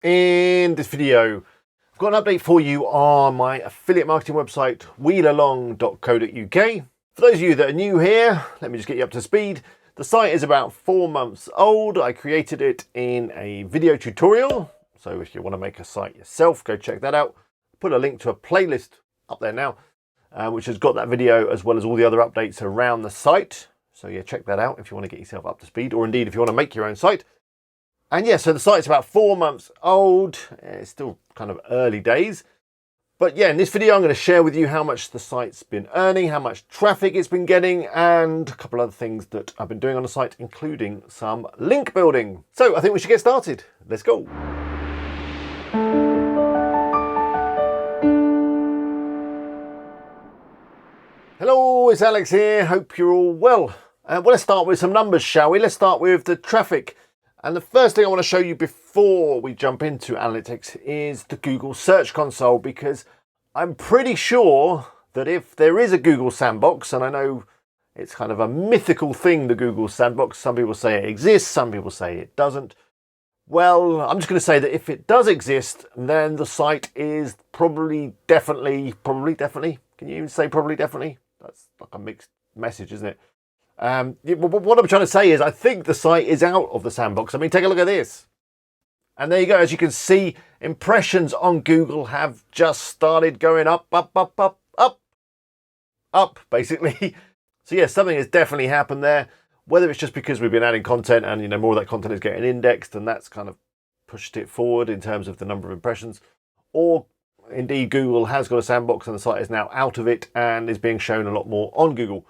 In this video, I've got an update for you on my affiliate marketing website, wheelalong.co.uk. For those of you that are new here, let me just get you up to speed. The site is about 4 months old. I created it in a video tutorial. So if you want to make a site yourself, go check that out. Put a link to a playlist up there now, which has got that video as well as all the other updates around the site. So yeah, check that out if you want to get yourself up to speed, or indeed if you want to make your own site. And yeah, so the site's about 4 months old. It's still kind of early days. But yeah, in this video, I'm going to share with you how much the site's been earning, how much traffic it's been getting, and a couple other things that I've been doing on the site, including some link building. So I think we should get started. Let's go. Hello, it's Alex here. Hope you're all well. Well, let's start with some numbers, shall we? Let's start with the traffic. And the first thing I want to show you before we jump into analytics is the Google Search Console, because I'm pretty sure that if there is a Google Sandbox, and I know it's kind of a mythical thing, the Google Sandbox, some people say it exists, some people say it doesn't. Well, I'm just going to say that if it does exist, then the site is probably definitely, can you even say probably definitely? That's like a mixed message, isn't it? What I'm trying to say is I think the site is out of the sandbox. I mean, take a look at this. And there you go. As you can see, impressions on Google have just started going up, basically. So yeah, something has definitely happened there. Whether it's just because we've been adding content and, more of that content is getting indexed and that's kind of pushed it forward in terms of the number of impressions, or indeed Google has got a sandbox and the site is now out of it and is being shown a lot more on Google.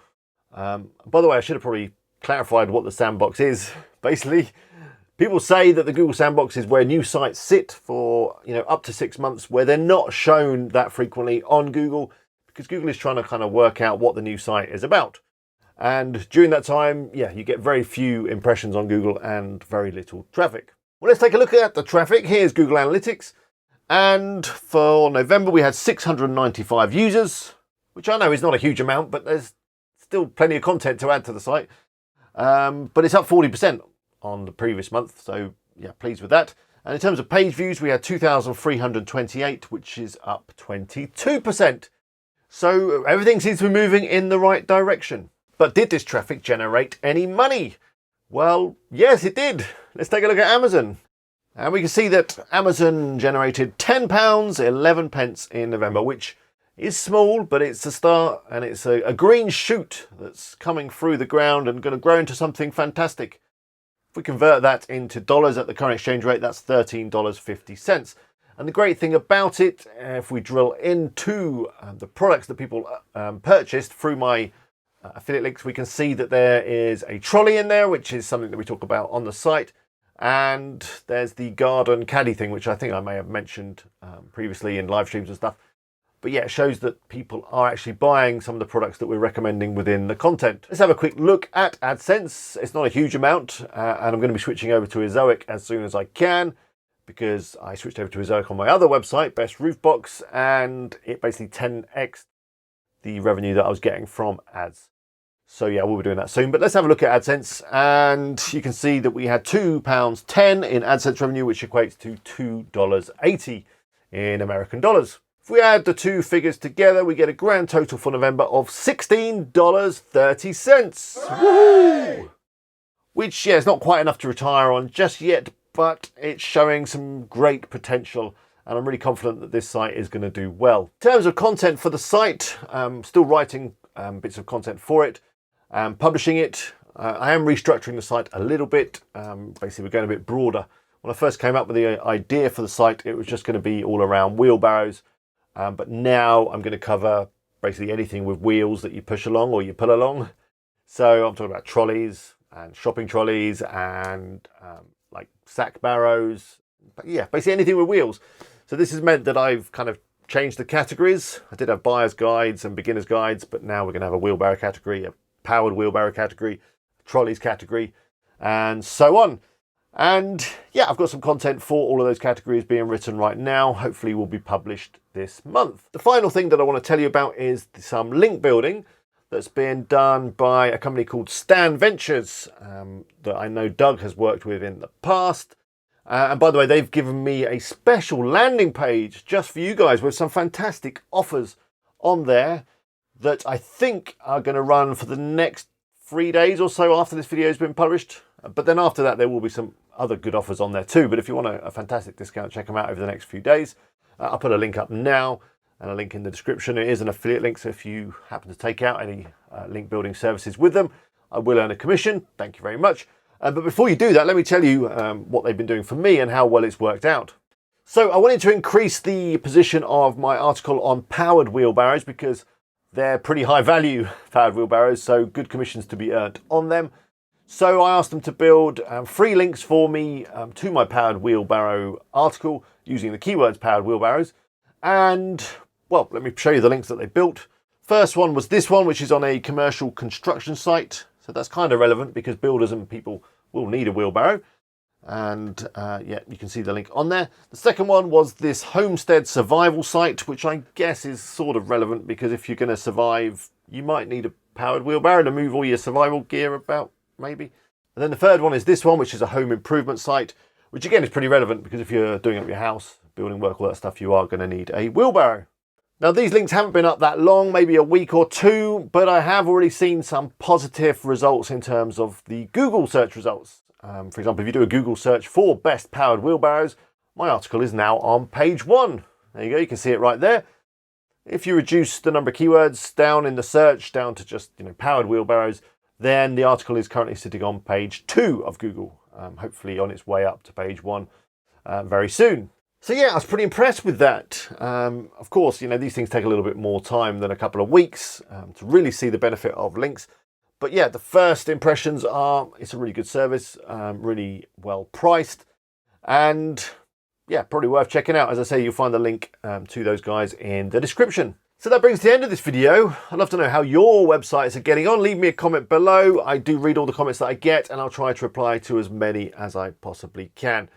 By the way, I should have probably clarified what the sandbox is. Basically, people say that the Google Sandbox is where new sites sit for, up to 6 months, where they're not shown that frequently on Google, because Google is trying to kind of work out what the new site is about. And during that time, yeah, you get very few impressions on Google and very little traffic. Well, let's take a look at the traffic. Here's Google Analytics. And for November, we had 695 users, which I know is not a huge amount, but there's still plenty of content to add to the site. But it's up 40% on the previous month. So yeah, pleased with that. And in terms of page views, we had 2,328, which is up 22%. So everything seems to be moving in the right direction. But did this traffic generate any money? Well, yes, it did. Let's take a look at Amazon. And we can see that Amazon generated £10.11 in November, which is small, but it's a start, and it's a green shoot that's coming through the ground and going to grow into something fantastic. If we convert that into dollars at the current exchange rate, that's $13.50. And the great thing about it, if we drill into the products that people purchased through my affiliate links, we can see that there is a trolley in there, which is something that we talk about on the site. And there's the garden caddy thing, which I think I may have mentioned previously in live streams and stuff. But yeah, it shows that people are actually buying some of the products that we're recommending within the content. Let's have a quick look at Adsense. It's not a huge amount, and I'm going to be switching over to Ezoic as soon as I can, because I switched over to Ezoic on my other website, Best Roof Box, and it basically 10x the revenue that I was getting from ads. So yeah, we'll be doing that soon. But let's have a look at AdSense, and you can see that we had £2.10 in AdSense revenue, which equates to $2.80 in American dollars. If we add the two figures together, we get a grand total for November of $16.30. Woohoo! Which, yeah, is not quite enough to retire on just yet, but it's showing some great potential, and I'm really confident that this site is going to do well. In terms of content for the site, I'm still writing bits of content for it, publishing it. I am restructuring the site a little bit. Basically, we're going a bit broader. When I first came up with the idea for the site, it was just going to be all around wheelbarrows. But now I'm going to cover basically anything with wheels that you push along or you pull along. So I'm talking about trolleys and shopping trolleys and like sack barrows. But yeah, basically anything with wheels. So this has meant that I've kind of changed the categories. I did have buyer's guides and beginner's guides, but now we're going to have a wheelbarrow category, a powered wheelbarrow category, a trolleys category, and so on. And yeah, I've got some content for all of those categories being written right now. Hopefully will be published this month. The final thing that I want to tell you about is some link building that's being done by a company called Stand Ventures that I know Doug has worked with in the past. And by the way, they've given me a special landing page just for you guys with some fantastic offers on there that I think are going to run for the next 3 days or so after this video has been published. But then after that, there will be some other good offers on there too. But if you want a fantastic discount, check them out over the next few days. I'll put a link up now and a link in the description. It is an affiliate link, so if you happen to take out any link building services with them, I will earn a commission. Thank you very much. But before you do that, let me tell you what they've been doing for me and how well it's worked out. So I wanted to increase the position of my article on powered wheelbarrows because they're pretty high value powered wheelbarrows, so good commissions to be earned on them. So I asked them to build 3 links for me to my powered wheelbarrow article using the keywords powered wheelbarrows. And, well, let me show you the links that they built. First one was this one, which is on a commercial construction site. So that's kind of relevant because builders and people will need a wheelbarrow. And yeah, you can see the link on there. The second one was this homestead survival site, which I guess is sort of relevant because if you're going to survive, you might need a powered wheelbarrow to move all your survival gear about, maybe. And then the third one is this one, which is a home improvement site, which again is pretty relevant because if you're doing up your house, building work, all that stuff, you are going to need a wheelbarrow. Now, these links haven't been up that long, maybe a week or two, but I have already seen some positive results in terms of the Google search results. For example, if you do a Google search for best powered wheelbarrows, my article is now on page 1. There you go, you can see it right there. If you reduce the number of keywords down in the search down to just powered wheelbarrows, then the article is currently sitting on page 2 of Google, hopefully on its way up to page 1 very soon. So yeah, I was pretty impressed with that. Of course, these things take a little bit more time than a couple of weeks to really see the benefit of links. But yeah, the first impressions are it's a really good service, really well priced, and yeah, probably worth checking out. As I say, you'll find the link to those guys in the description. So that brings to the end of this video. I'd love to know how your websites are getting on. Leave me a comment below. I do read all the comments that I get, and I'll try to reply to as many as I possibly can.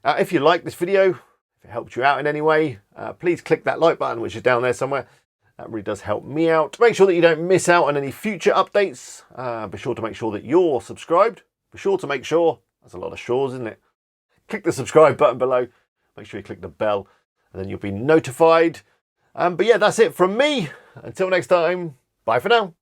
If you like this video, if it helped you out in any way, please click that like button, which is down there somewhere. That really does help me out. Make sure that you don't miss out on any future updates. Be sure to make sure that you're subscribed. Be sure to make sure, that's a lot of shores, isn't it? Click the subscribe button below. Make sure you click the bell, and then you'll be notified. But yeah, that's it from me. Until next time, bye for now.